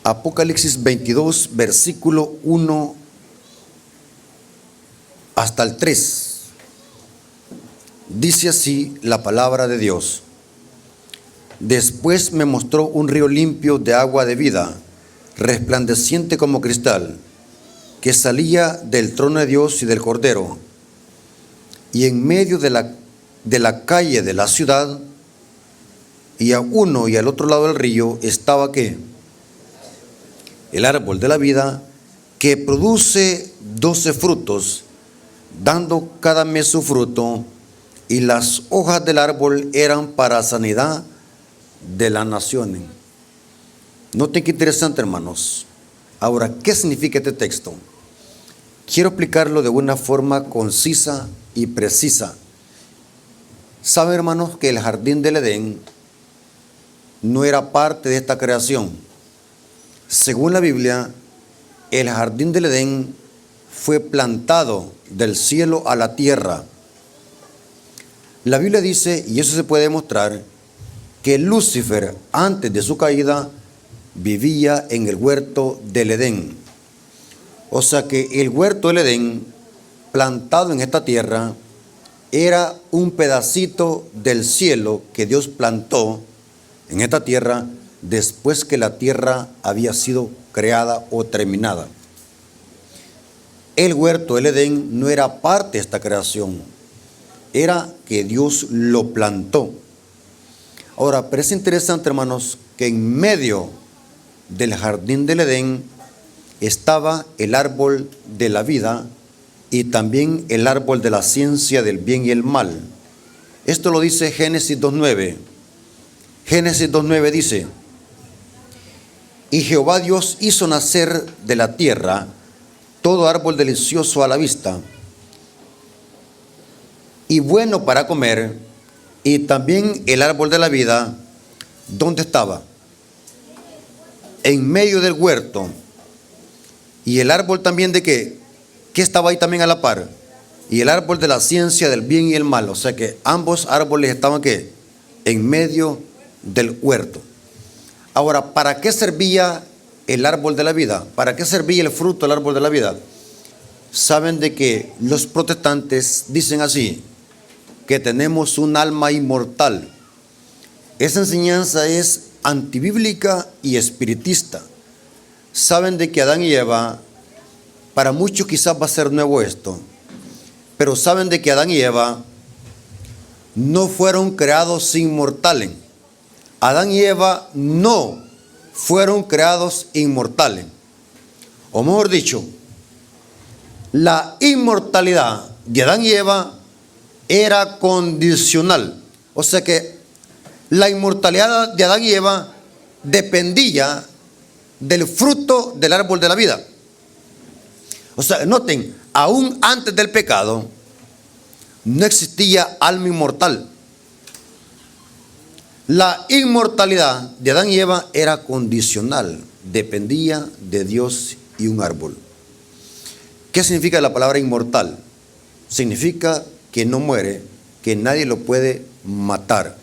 Apocalipsis 22, versículo 1 hasta el 3. Dice así la palabra de Dios. Después me mostró un río limpio de agua de vida, resplandeciente como cristal, que salía del trono de Dios y del Cordero. Y en medio de la calle de la ciudad, y a uno y al otro lado del río, estaba ¿qué? El árbol de la vida, que produce 12 frutos, dando cada mes su fruto, y las hojas del árbol eran para sanidad de las naciones. Noten qué interesante, hermanos. Ahora, ¿qué significa este texto? Quiero explicarlo de una forma concisa y precisa. Saben, hermanos, que el jardín del Edén no era parte de esta creación. Según la Biblia, el jardín del Edén fue plantado del cielo a la tierra. La Biblia dice, y eso se puede demostrar, que Lucifer, antes de su caída, vivía en el huerto del Edén. O sea que el huerto del Edén, plantado en esta tierra, era un pedacito del cielo que Dios plantó en esta tierra después que la tierra había sido creada o terminada. El huerto del Edén no era parte de esta creación, era que Dios lo plantó. Ahora, pero es interesante, hermanos, que en medio del jardín del Edén estaba el árbol de la vida y también el árbol de la ciencia del bien y el mal. Esto lo dice Génesis 2:9. Génesis 2:9 dice: y Jehová Dios hizo nacer de la tierra todo árbol delicioso a la vista y bueno para comer, y también el árbol de la vida. ¿Dónde estaba? En medio del huerto. Y el árbol también de qué estaba ahí también a la par. Y el árbol de la ciencia del bien y el mal. O sea que ambos árboles estaban ¿qué? En medio del huerto. Ahora, ¿para qué servía el árbol de la vida? ¿Para qué servía el fruto del árbol de la vida? Saben de que los protestantes dicen así, que tenemos un alma inmortal. Esa enseñanza es antibíblica y espiritista. Saben de que Adán y Eva, para muchos quizás va a ser nuevo esto, pero saben de que Adán y Eva no fueron creados inmortales. Adán y Eva no fueron creados inmortales. O mejor dicho, la inmortalidad de Adán y Eva era condicional. O sea que la inmortalidad de Adán y Eva dependía del fruto del árbol de la vida. O sea, noten, aún antes del pecado no existía alma inmortal. La inmortalidad de Adán y Eva era condicional, dependía de Dios y un árbol. ¿Qué significa la palabra inmortal? Significa que no muere, que nadie lo puede matar.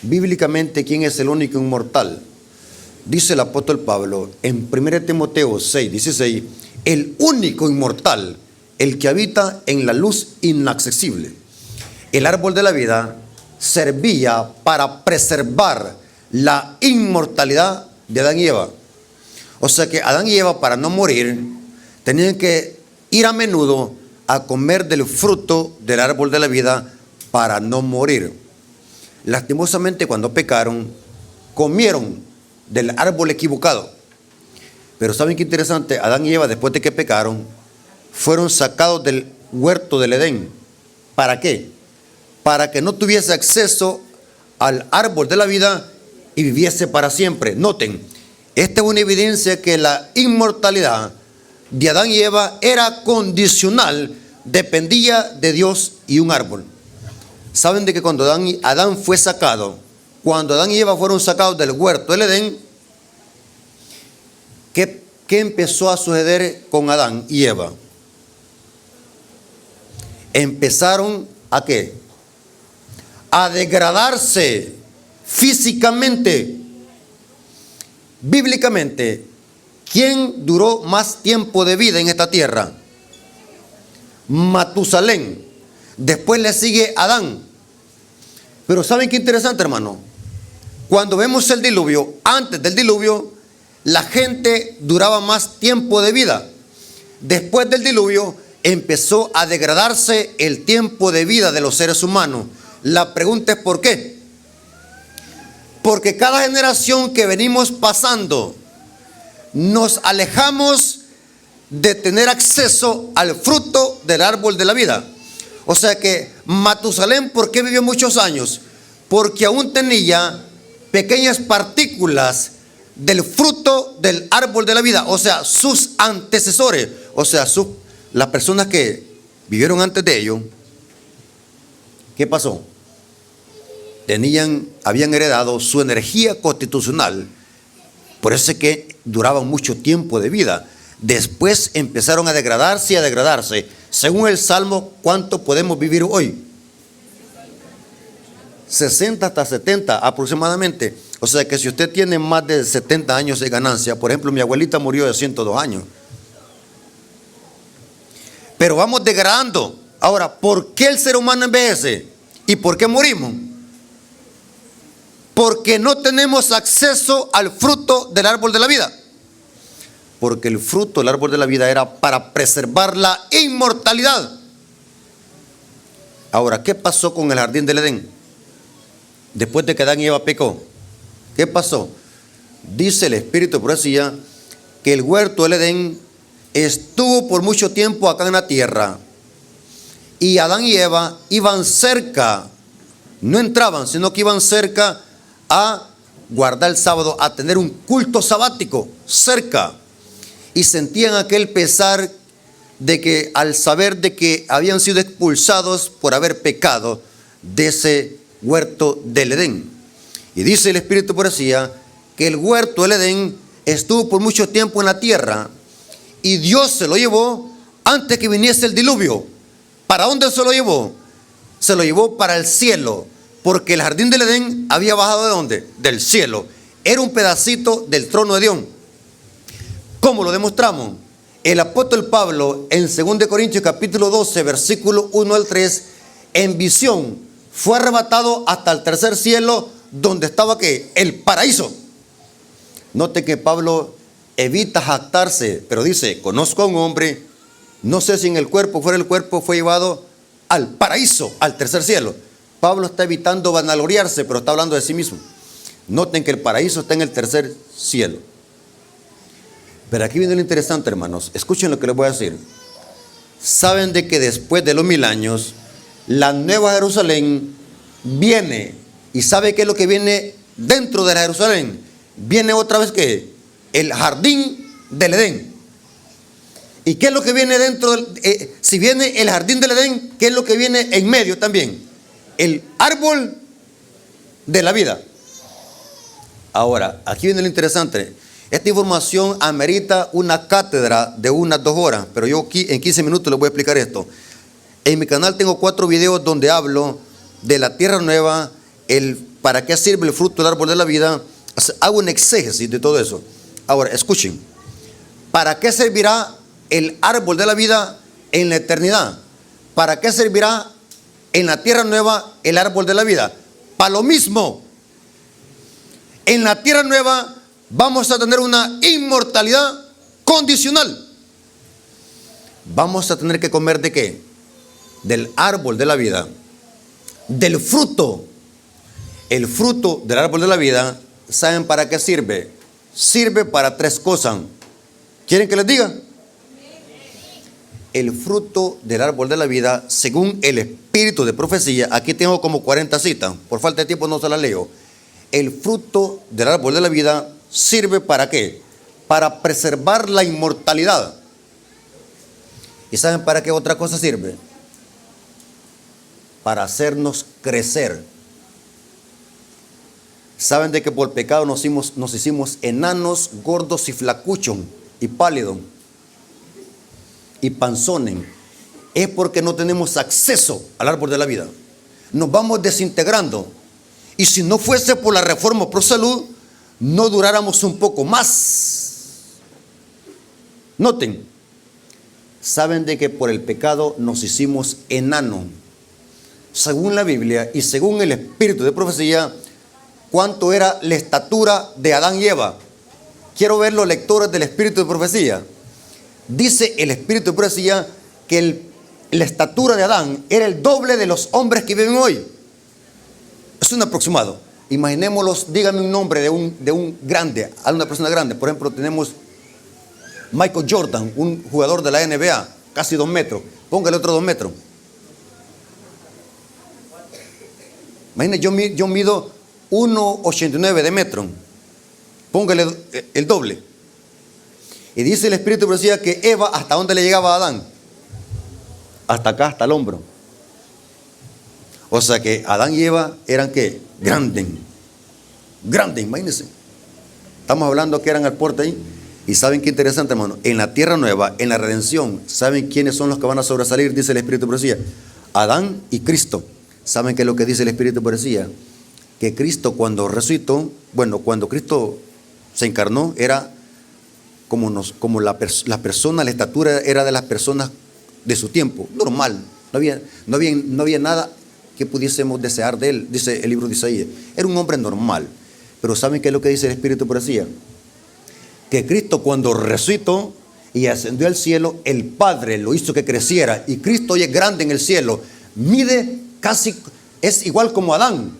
Bíblicamente, ¿quién es el único inmortal? Dice el apóstol Pablo en 1 Timoteo 6:16, el único inmortal, el que habita en la luz inaccesible. El árbol de la vida servía para preservar la inmortalidad de Adán y Eva. O sea que Adán y Eva, para no morir, tenían que ir a menudo a comer del fruto del árbol de la vida para no morir. Lastimosamente, cuando pecaron, comieron del árbol equivocado. Pero ¿saben qué interesante? Adán y Eva, después de que pecaron, fueron sacados del huerto del Edén. ¿Para qué? Para que no tuviese acceso al árbol de la vida y viviese para siempre. Noten, esta es una evidencia que la inmortalidad de Adán y Eva era condicional, dependía de Dios y un árbol. ¿Saben de que cuando Adán fue sacado, cuando Adán y Eva fueron sacados del huerto del Edén, ¿qué empezó a suceder con Adán y Eva? Empezaron ¿a qué? A degradarse físicamente. Bíblicamente, ¿quién duró más tiempo de vida en esta tierra? Matusalén. Después le sigue Adán. Pero ¿saben qué interesante, hermano? Cuando vemos el diluvio, antes del diluvio, la gente duraba más tiempo de vida. Después del diluvio, empezó a degradarse el tiempo de vida de los seres humanos. La pregunta es ¿por qué? Porque cada generación que venimos pasando, nos alejamos de tener acceso al fruto del árbol de la vida. O sea que Matusalén, ¿por qué vivió muchos años? Porque aún tenía pequeñas partículas del fruto del árbol de la vida. O sea, sus antecesores, o sea, las personas que vivieron antes de ellos, ¿qué pasó? Habían heredado su energía constitucional. Por eso es que duraban mucho tiempo de vida. Después empezaron a degradarse y a degradarse. Según el Salmo, ¿cuánto podemos vivir hoy? 60 hasta 70 aproximadamente. O sea que si usted tiene más de 70 años de ganancia, por ejemplo, mi abuelita murió de 102 años. Pero vamos degradando. Ahora, ¿por qué el ser humano envejece? ¿Y por qué morimos? Porque no tenemos acceso al fruto del árbol de la vida. Porque el fruto del árbol de la vida era para preservar la inmortalidad. Ahora, ¿qué pasó con el jardín del Edén? Después de que Adán y Eva pecó, ¿qué pasó? Dice el Espíritu de profecía que el huerto del Edén estuvo por mucho tiempo acá en la tierra. Y Adán y Eva iban cerca, no entraban, sino que iban cerca a guardar el sábado, a tener un culto sabático cerca. Y sentían aquel pesar de que al saber de que habían sido expulsados por haber pecado de ese huerto del Edén. Y dice el Espíritu de profecía que el huerto del Edén estuvo por mucho tiempo en la tierra y Dios se lo llevó antes que viniese el diluvio. ¿Para dónde se lo llevó? Se lo llevó para el cielo, porque el jardín del Edén había bajado ¿de dónde? Del cielo. Era un pedacito del trono de Dios. ¿Cómo lo demostramos? El apóstol Pablo en 2 Corintios capítulo 12, versículo 1 al 3, en visión fue arrebatado hasta el tercer cielo, donde estaba ¿qué? El paraíso. Note que Pablo evita jactarse, pero dice, conozco a un hombre, no sé si en el cuerpo, fuera del cuerpo, fue llevado al paraíso, al tercer cielo. Pablo está evitando vanagloriarse, pero está hablando de sí mismo. Noten que el paraíso está en el tercer cielo. Pero aquí viene lo interesante, hermanos. Escuchen lo que les voy a decir. Saben de que después de los 1000 años, la nueva Jerusalén viene. ¿Y sabe qué es lo que viene dentro de la Jerusalén? Viene otra vez ¿qué? El jardín del Edén. ¿Y qué es lo que viene dentro? Si viene el jardín del Edén, ¿qué es lo que viene en medio también? El árbol de la vida. Ahora, aquí viene lo interesante. Esta información amerita una cátedra de unas 2 horas, pero yo aquí en 15 minutos les voy a explicar esto. En mi canal tengo 4 videos donde hablo de la tierra nueva, para qué sirve el fruto del árbol de la vida. Hago un exégesis de todo eso. Ahora, escuchen. ¿Para qué servirá el árbol de la vida en la eternidad? ¿Para qué servirá en la tierra nueva el árbol de la vida? Para lo mismo. En la tierra nueva vamos a tener una inmortalidad condicional. Vamos a tener que comer ¿de qué? Del árbol de la vida. Del fruto. El fruto del árbol de la vida, ¿saben para qué sirve? Sirve para 3 cosas. ¿Quieren que les diga? El fruto del árbol de la vida, según el espíritu de profecía, aquí tengo como 40 citas, por falta de tiempo no se las leo. El fruto del árbol de la vida sirve para qué? Para preservar la inmortalidad. ¿Y saben para qué otra cosa sirve? Para hacernos crecer. ¿Saben de que por pecado nos hicimos enanos, gordos y flacuchos y pálidos y panzones? Es porque no tenemos acceso al árbol de la vida. Nos vamos desintegrando. Y si no fuese por la reforma pro salud, no duráramos un poco más. Noten, saben de que por el pecado nos hicimos enano. Según la Biblia y según el espíritu de profecía, ¿cuánto era la estatura de Adán y Eva? Quiero ver los lectores del espíritu de profecía. Dice el espíritu de profecía que la estatura de Adán era el doble de los hombres que viven hoy. Es un aproximado. Imaginémoslos, díganme un nombre de un grande, a una persona grande. Por ejemplo, tenemos Michael Jordan, un jugador de la NBA, casi 2 metros. Póngale otro 2 metros. Imagínense, yo mido 1,89 de metro. Póngale el doble. Y dice el espíritu de profecía que Eva, ¿hasta dónde le llegaba a Adán? Hasta acá, hasta el hombro. O sea que Adán y Eva eran ¿qué? Grandes, imagínense. Estamos hablando que eran al porte ahí. Y saben qué interesante, hermano. En la tierra nueva, en la redención, ¿saben quiénes son los que van a sobresalir? Dice el espíritu de profecía. Adán y Cristo. ¿Saben qué es lo que dice el espíritu de profecía? Que Cristo cuando resucitó, cuando Cristo se encarnó, era como la persona, la estatura era de las personas de su tiempo, normal. No había nada que pudiésemos desear de él, dice el libro de Isaías. Era un hombre normal. Pero ¿saben qué es lo que dice el espíritu de profecía? Que Cristo cuando resucitó y ascendió al cielo, el Padre lo hizo que creciera. Y Cristo hoy es grande en el cielo. Mide casi, es igual como Adán,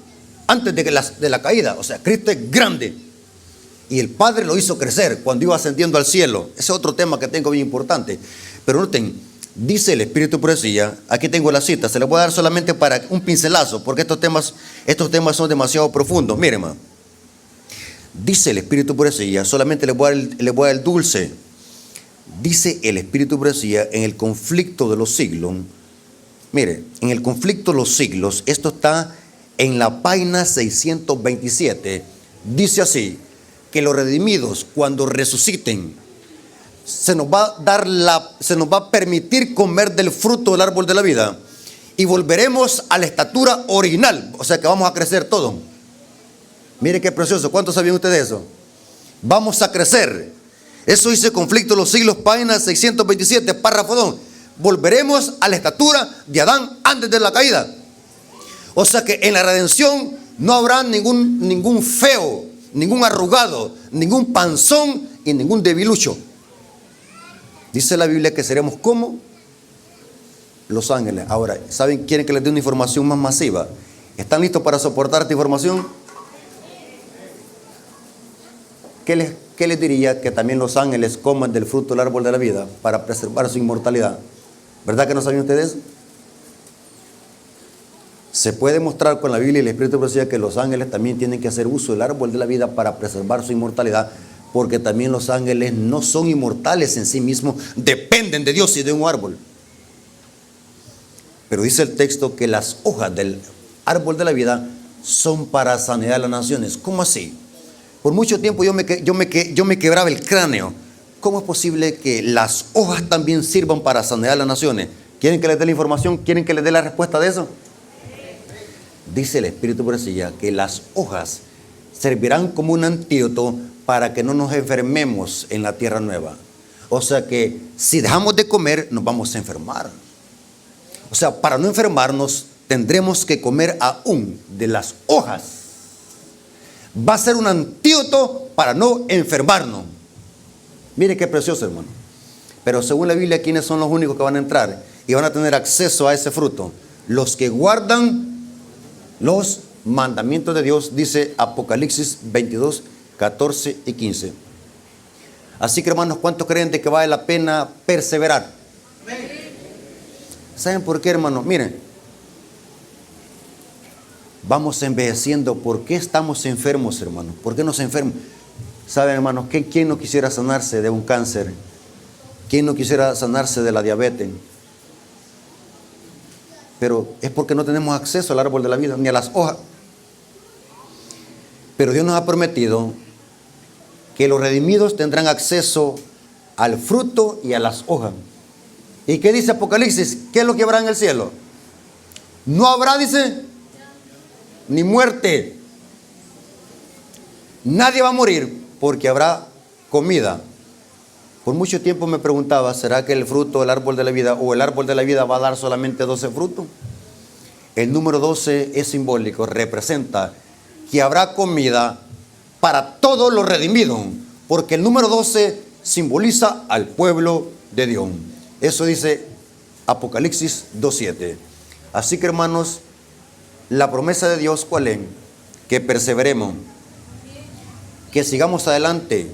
antes de la caída. O sea, Cristo es grande. Y el Padre lo hizo crecer cuando iba ascendiendo al cielo. Ese es otro tema que tengo bien importante. Pero noten, dice el espíritu de profecía, aquí tengo la cita, se la voy a dar solamente para un pincelazo, porque estos temas son demasiado profundos. Miren, hermano. Dice el espíritu de profecía, solamente le voy a dar el dulce. Dice el espíritu de profecía, en el conflicto de los siglos. Mire, en el conflicto de los siglos, esto está en la página 627. Dice así, que los redimidos cuando resuciten, se nos va a permitir comer del fruto del árbol de la vida y volveremos a la estatura original, o sea que vamos a crecer todo. Mire qué precioso, ¿cuántos sabían ustedes eso? Vamos a crecer. Eso dice conflicto de los siglos, página 627, párrafo 2. Volveremos a la estatura de Adán antes de la caída. O sea que en la redención no habrá ningún feo, ningún arrugado, ningún panzón y ningún debilucho. Dice la Biblia que seremos como los ángeles. Ahora, ¿saben? ¿Quieren que les dé una información más masiva? ¿Están listos para soportar esta información? ¿Qué les diría que también los ángeles coman del fruto del árbol de la vida para preservar su inmortalidad? ¿Verdad que no sabían ustedes? Se puede mostrar con la Biblia y el Espíritu de profecía que los ángeles también tienen que hacer uso del árbol de la vida para preservar su inmortalidad, porque también los ángeles no son inmortales en sí mismos, dependen de Dios y de un árbol. Pero dice el texto que las hojas del árbol de la vida son para sanidad de las naciones. ¿Cómo así? Por mucho tiempo yo me quebraba el cráneo. ¿Cómo es posible que las hojas también sirvan para sanidad de las naciones? ¿Quieren que les dé la información? ¿Quieren que les dé la respuesta de eso? Dice el Espíritu de profecía que las hojas servirán como un antídoto para que no nos enfermemos en la tierra nueva. O sea que si dejamos de comer, nos vamos a enfermar. O sea, para no enfermarnos, tendremos que comer aún de las hojas. Va a ser un antídoto para no enfermarnos. Mire qué precioso, hermano. Pero según la Biblia, ¿quiénes son los únicos que van a entrar y van a tener acceso a ese fruto? Los que guardan los mandamientos de Dios, dice Apocalipsis 22, 14 y 15. Así que, hermanos, ¿cuántos creen de que vale la pena perseverar? ¿Saben por qué, hermanos? Miren, vamos envejeciendo. ¿Por qué estamos enfermos, hermanos? ¿Por qué nos enfermos? ¿Saben, hermanos? ¿Quién no quisiera sanarse de un cáncer? ¿Quién no quisiera sanarse de la diabetes? Pero es porque no tenemos acceso al árbol de la vida, ni a las hojas. Pero Dios nos ha prometido que los redimidos tendrán acceso al fruto y a las hojas. ¿Y qué dice Apocalipsis? ¿Qué es lo que habrá en el cielo? No habrá, dice, ni muerte. Nadie va a morir porque habrá comida. Por mucho tiempo me preguntaba, ¿será que el fruto del árbol de la vida o el árbol de la vida va a dar solamente 12 frutos? El número 12 es simbólico, representa que habrá comida para todos los redimidos, porque el número 12 simboliza al pueblo de Dios. Eso dice Apocalipsis 2:7. Así que, hermanos, la promesa de Dios, ¿cuál es? Que perseveremos, que sigamos adelante.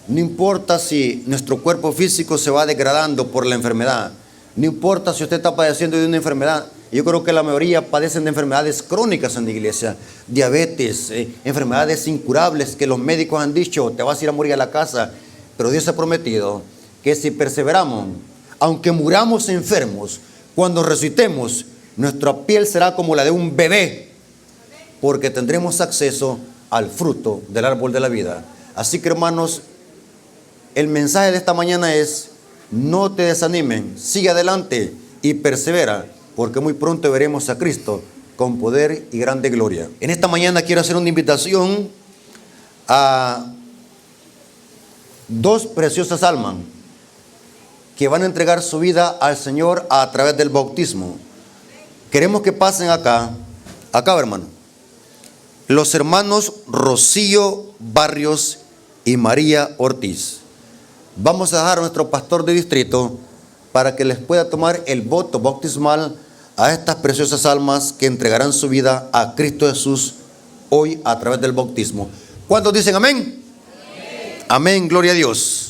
No importa si nuestro cuerpo físico se va degradando por la enfermedad. No importa si usted está padeciendo de una enfermedad. Yo creo que la mayoría padecen de enfermedades crónicas en la iglesia. Diabetes, enfermedades incurables que los médicos han dicho, te vas a ir a morir a la casa. Pero Dios ha prometido que si perseveramos, aunque muramos enfermos, cuando resucitemos, nuestra piel será como la de un bebé, porque tendremos acceso al fruto del árbol de la vida. Así que, hermanos, el mensaje de esta mañana es: no te desanimen, sigue adelante y persevera, porque muy pronto veremos a Cristo con poder y grande gloria. En esta mañana quiero hacer una invitación a dos preciosas almas que van a entregar su vida al Señor a través del bautismo. Queremos que pasen acá, hermano. Los hermanos Rocío Barrios y María Ortiz. Vamos a dejar a nuestro pastor de distrito para que les pueda tomar el voto bautismal a estas preciosas almas que entregarán su vida a Cristo Jesús hoy a través del bautismo. ¿Cuántos dicen amén? Amén, gloria a Dios.